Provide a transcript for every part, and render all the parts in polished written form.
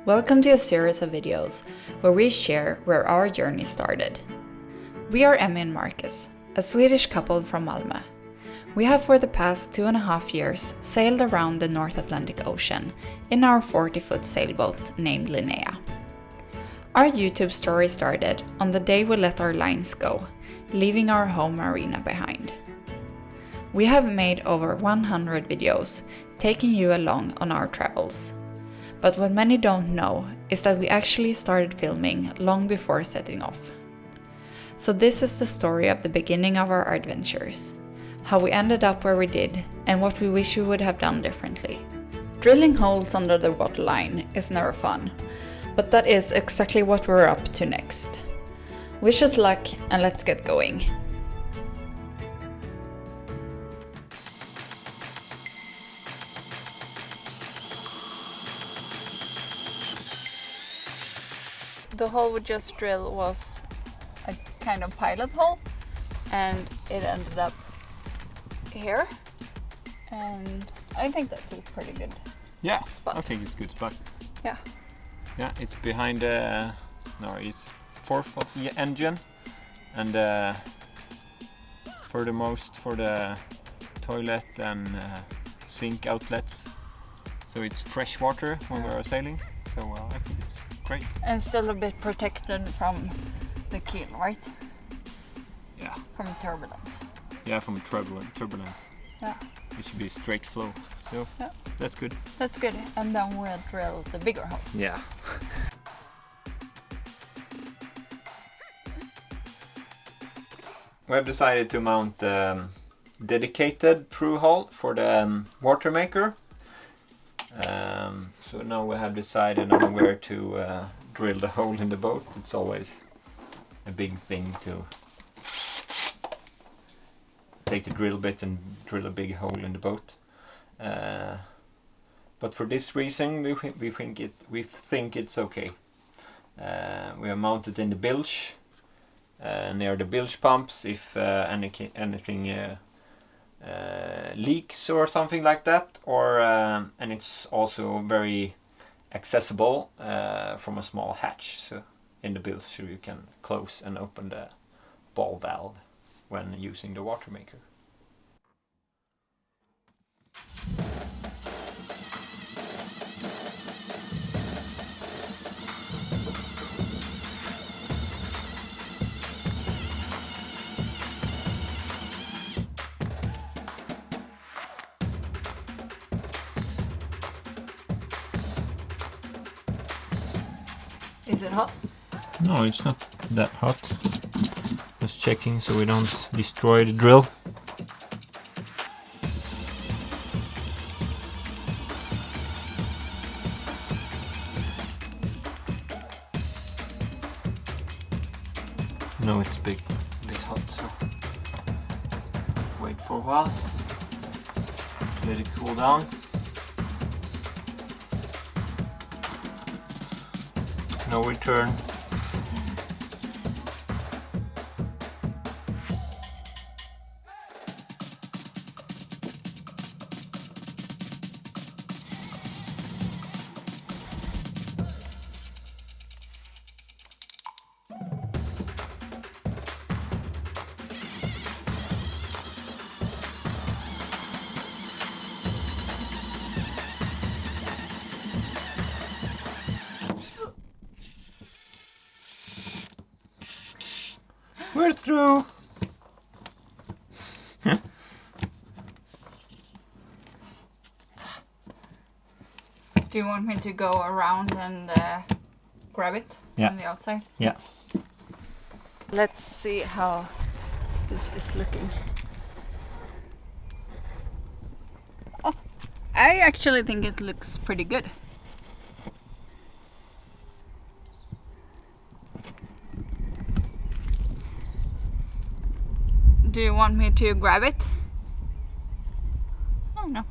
Welcome to a series of videos where we share where our journey started. We are Emmy and Marcus, a Swedish couple from Malmö. We have for the past 2.5 years sailed around the North Atlantic Ocean in our 40-foot sailboat named Linnea. Our YouTube story started on the day we let our lines go, leaving our home marina behind. We have made over 100 videos, taking you along on our travels. But what many don't know is that we actually started filming long before setting off. So this is the story of the beginning of our adventures, how we ended up where we did, and what we wish we would have done differently. Drilling holes under the waterline is never fun, but that is exactly what we're up to next. Wish us luck and let's get going. The hole we just drilled was a kind of pilot hole, and it ended up here, and I think that's a pretty good spot. I think it's a good spot. Yeah, It's behind it's 4-foot engine, and for the toilet and sink outlets, so it's fresh water when we are sailing, so I think it's great. and still a bit protected from the keel, right? Yeah. From turbulence. Yeah, from turbulence. Yeah, It should be straight flow, so Yeah. that's good. that's good. And then we'll drill the bigger hole. Yeah. We have decided to mount dedicated Thru Hull for the water maker. So now we have decided on where to drill the hole in the boat. It's always a big thing to take the drill bit and drill a big hole in the boat. But for this reason, we think it's okay. We are mounted in the bilge, near the bilge pumps. If anything leaks or something like that, or and it's also very accessible from a small hatch. So in the bilge, so you can close and open the ball valve when using the water maker. Is it hot? No, it's not that hot. Just checking so we don't destroy the drill. No, it's a bit hot, so wait for a while. Let it cool down. No return. We're through. Do you want me to go around and grab it on the outside? Yeah. Let's see how this is looking. Oh, I actually think it looks pretty good. Do you want me to grab it? Oh no.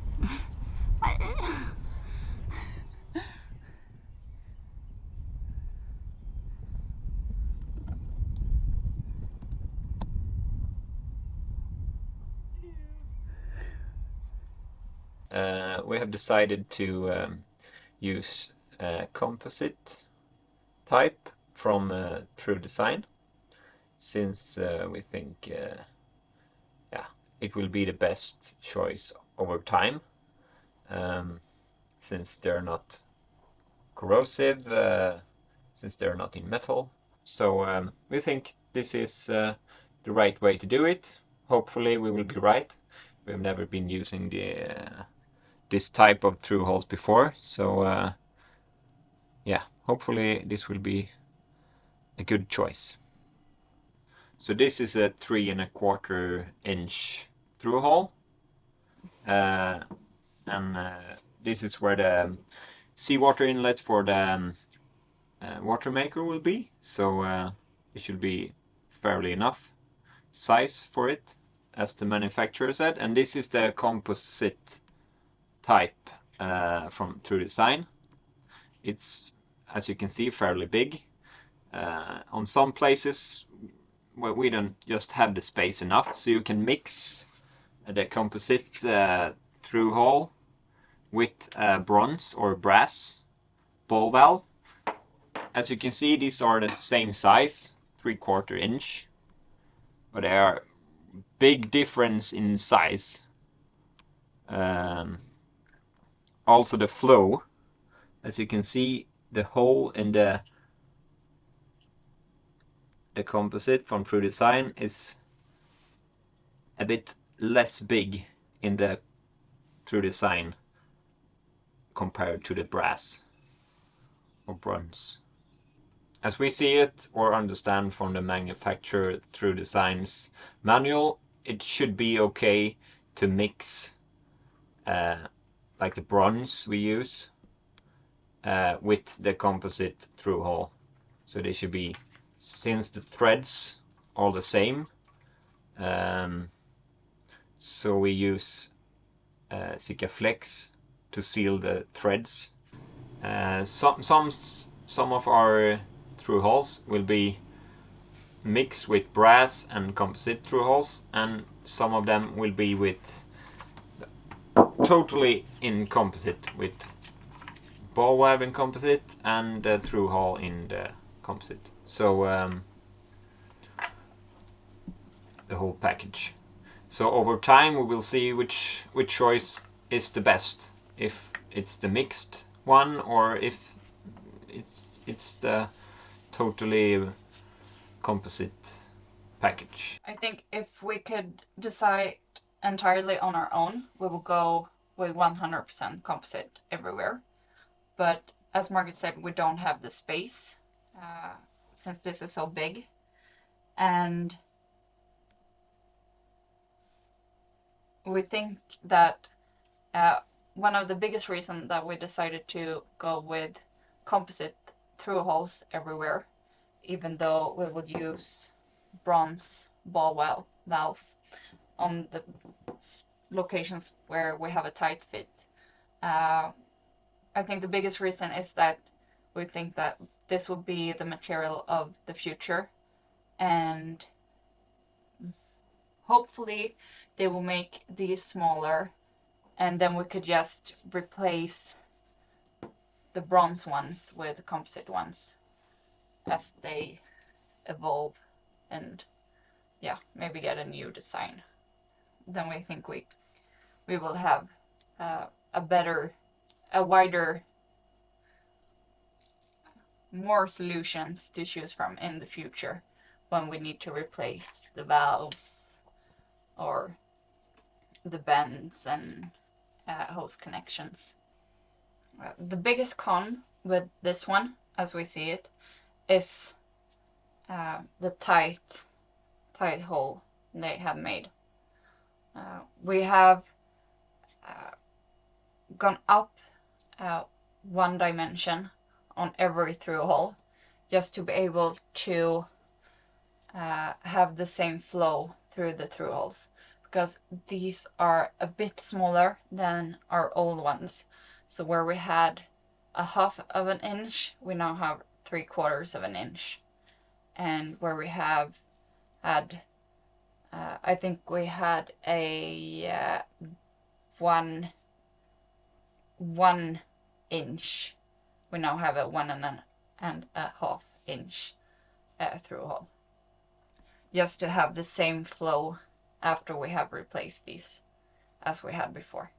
We have decided to use composite type from Thru Design, since we think it will be the best choice over time, since they're not corrosive, since they're not in metal. So we think this is the right way to do it. Hopefully we will be right. We've never been using this type of Thru Hulls before, so yeah, hopefully this will be a good choice. So this is a 3¼ inch Thru Hull, and this is where the seawater inlet for the water maker will be, so it should be fairly enough size for it, as the manufacturer said. And this is the composite type from Thru Design. It's, as you can see, fairly big. On some places where we don't just have the space enough, so you can mix the composite Thru Hull with bronze or brass ball valve. As you can see, these are the same size, 3/4 inch, but they are big difference in size. Also the flow, as you can see, the hole in the composite from Thru Design is a bit less big in the Thru Design compared to the brass or bronze. As we see it or understand from the manufacturer Thru Design's manual, it should be okay to mix like the bronze we use with the composite Thru Hull. So they should be, since the threads are the same, so we use Sikaflex to seal the threads. Some of our Thru Hulls will be mixed with brass and composite Thru Hulls, and some of them will be with totally in composite, with ball valve in composite and the Thru Hull in the composite. So the whole package. So over time we will see which choice is the best, if it's the mixed one or if it's the totally composite package. I think if we could decide entirely on our own, we will go with 100% composite everywhere. But as Margaret said, we don't have the space since this is so big. And we think that one of the biggest reasons that we decided to go with composite Thru Hulls everywhere, even though we would use bronze ball valves on the locations where we have a tight fit. I think the biggest reason is that we think that this will be the material of the future, and hopefully they will make these smaller, and then we could just replace the bronze ones with composite ones as they evolve, and yeah, maybe get a new design. Then we think we will have a wider, more solutions to choose from in the future when we need to replace the valves or the bends and hose connections. The biggest con with this one, as we see it, is the tight hole they have made. We have gone up 1 dimension on every Thru Hull just to be able to have the same flow through the Thru Hulls, because these are a bit smaller than our old ones. So where we had a 1/2 inch, we now have 3/4 inch. And where we have had, I think we had a 1 inch we now have a 1.5 inch through hull. Just to have the same flow after we have replaced these as we had before.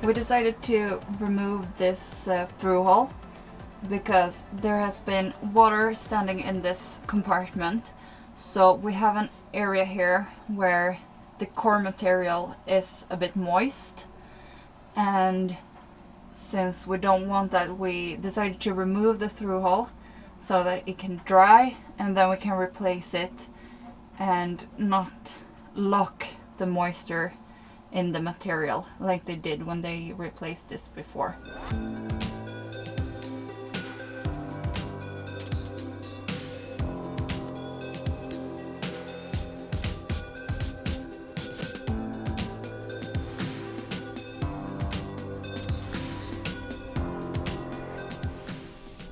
We decided to remove this through hull because there has been water standing in this compartment. So we have an area here where the core material is a bit moist, and since we don't want that, we decided to remove the through hull so that it can dry, and then we can replace it and not lock the moisture in the material like they did when they replaced this before.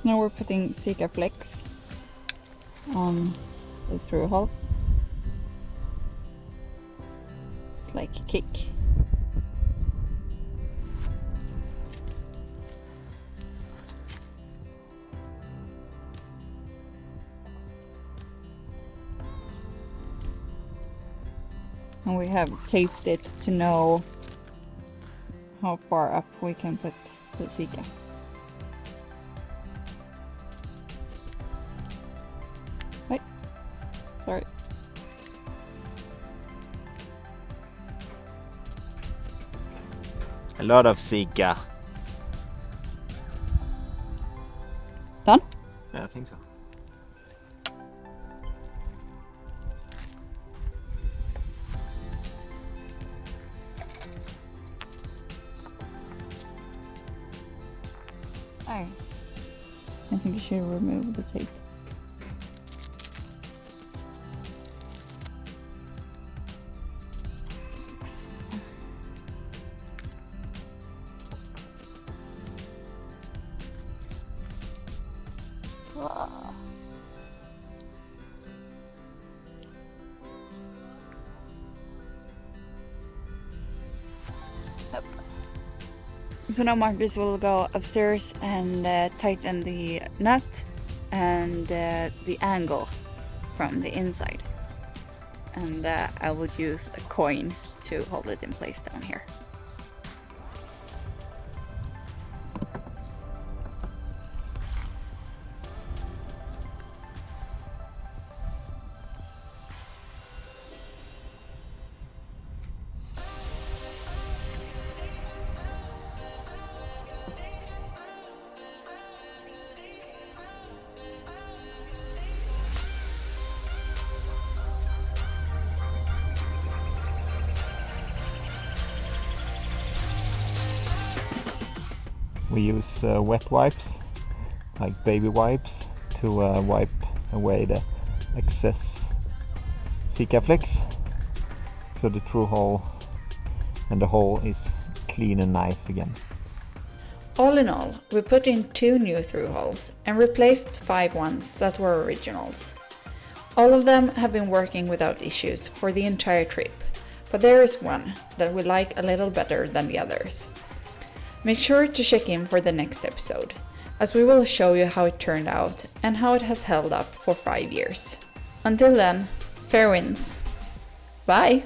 Now we're putting Sika Flex on the through hull. It's like a kick. And we have taped it to know how far up we can put the Sika. Wait, sorry. A lot of Sika. Done? Yeah, I think so. Alright. I think you should remove the tape. So now Marcus will go upstairs and tighten the nut and the angle from the inside. And I will use a coin to hold it in place down here. We use wet wipes, like baby wipes, to wipe away the excess Sika flex, so the through hole and the hole is clean and nice again. All in all, we put in 2 new through holes and replaced 5 ones that were originals. All of them have been working without issues for the entire trip, but there is one that we like a little better than the others. Make sure to check in for the next episode, as we will show you how it turned out and how it has held up for 5 years. Until then, fair winds. Bye!